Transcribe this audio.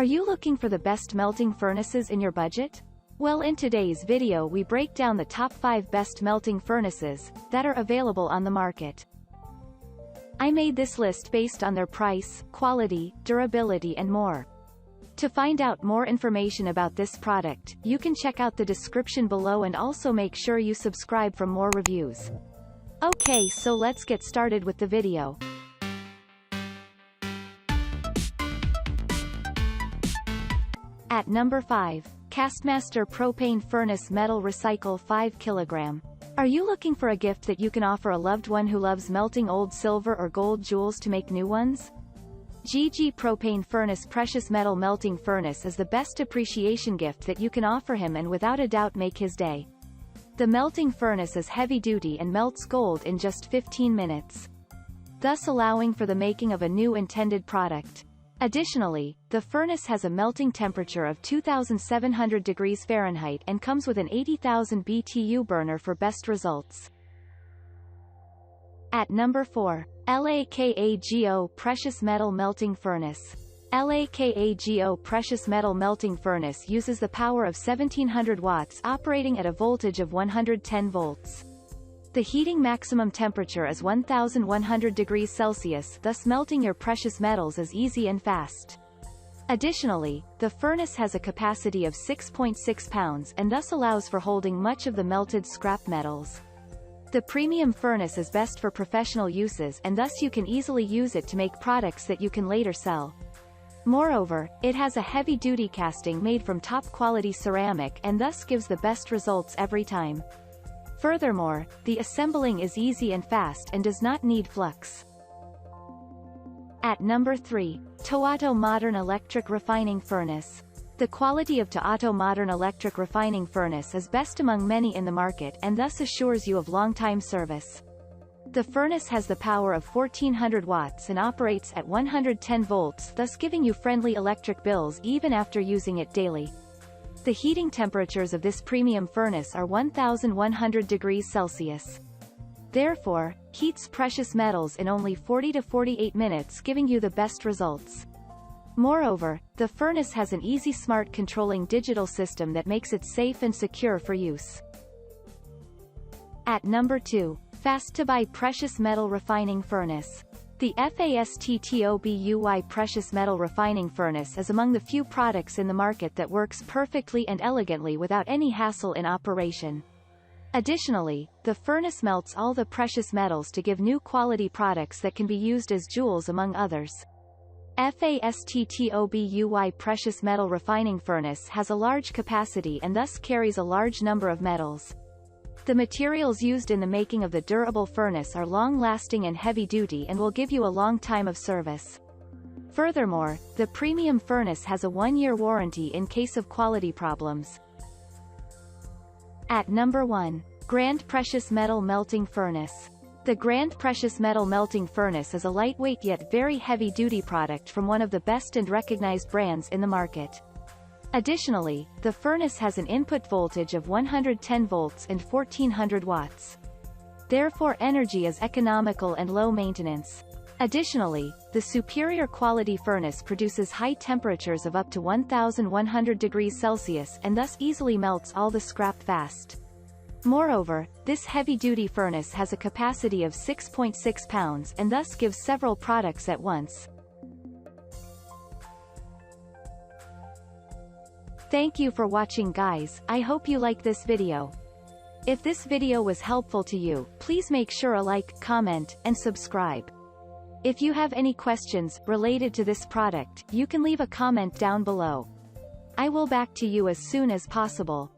Are you looking for the best melting furnaces in your budget? Well, in today's video we break down the top 5 best melting furnaces that are available on the market. I made this list based on their price, quality, durability and more. To find out more information about this product, you can check out the description below and also make sure you subscribe for more reviews. Okay, so let's get started with the video. At number 5, Castmaster Propane Furnace Metal Recycle 5 kg. Are you looking for a gift that you can offer a loved one who loves melting old silver or gold jewels to make new ones? GG Propane Furnace Precious Metal Melting Furnace is the best appreciation gift that you can offer him and without a doubt make his day. The melting furnace is heavy-duty and melts gold in just 15 minutes, thus allowing for the making of a new intended product. Additionally, the furnace has a melting temperature of 2,700 degrees Fahrenheit and comes with an 80,000 BTU burner for best results. At number 4, LAKAGO Precious Metal Melting Furnace. LAKAGO Precious Metal Melting Furnace uses the power of 1700 watts operating at a voltage of 110 volts. The heating maximum temperature is 1100 degrees Celsius, thus melting your precious metals is easy and fast. Additionally, the furnace has a capacity of 6.6 pounds and thus allows for holding much of the melted scrap metals. The premium furnace is best for professional uses and thus you can easily use it to make products that you can later sell. Moreover, it has a heavy-duty casting made from top-quality ceramic and thus gives the best results every time. Furthermore, the assembling is easy and fast and does not need flux. At number 3, Towato Modern Electric Refining Furnace. The quality of Towato Modern Electric Refining Furnace is best among many in the market and thus assures you of long-time service. The furnace has the power of 1400 watts and operates at 110 volts, thus giving you friendly electric bills even after using it daily. The heating temperatures of this premium furnace are 1100 degrees Celsius. Therefore, heats precious metals in only 40 to 48 minutes, giving you the best results. Moreover, the furnace has an easy smart controlling digital system that makes it safe and secure for use. At number 2, FASTTOBUY Precious Metal Refining Furnace. The FASTTOBUY Precious Metal Refining Furnace is among the few products in the market that works perfectly and elegantly without any hassle in operation. Additionally, the furnace melts all the precious metals to give new quality products that can be used as jewels among others. FASTTOBUY Precious Metal Refining Furnace has a large capacity and thus carries a large number of metals. The materials used in the making of the durable furnace are long-lasting and heavy-duty and will give you a long time of service. Furthermore, the premium furnace has a 1-year warranty in case of quality problems. At number 1, Grand Precious Metal Melting Furnace. The Grand Precious Metal Melting Furnace is a lightweight yet very heavy-duty product from one of the best and recognized brands in the market. Additionally, the furnace has an input voltage of 110 volts and 1400 watts. Therefore, energy is economical and low maintenance. Additionally, the superior quality furnace produces high temperatures of up to 1100 degrees Celsius and thus easily melts all the scrap fast. Moreover, this heavy-duty furnace has a capacity of 6.6 pounds and thus gives several products at once. Thank you for watching, guys. I hope you like this video. If this video was helpful to you, please make sure to like, comment, and subscribe. If you have any questions related to this product, you can leave a comment down below. I will back to you as soon as possible.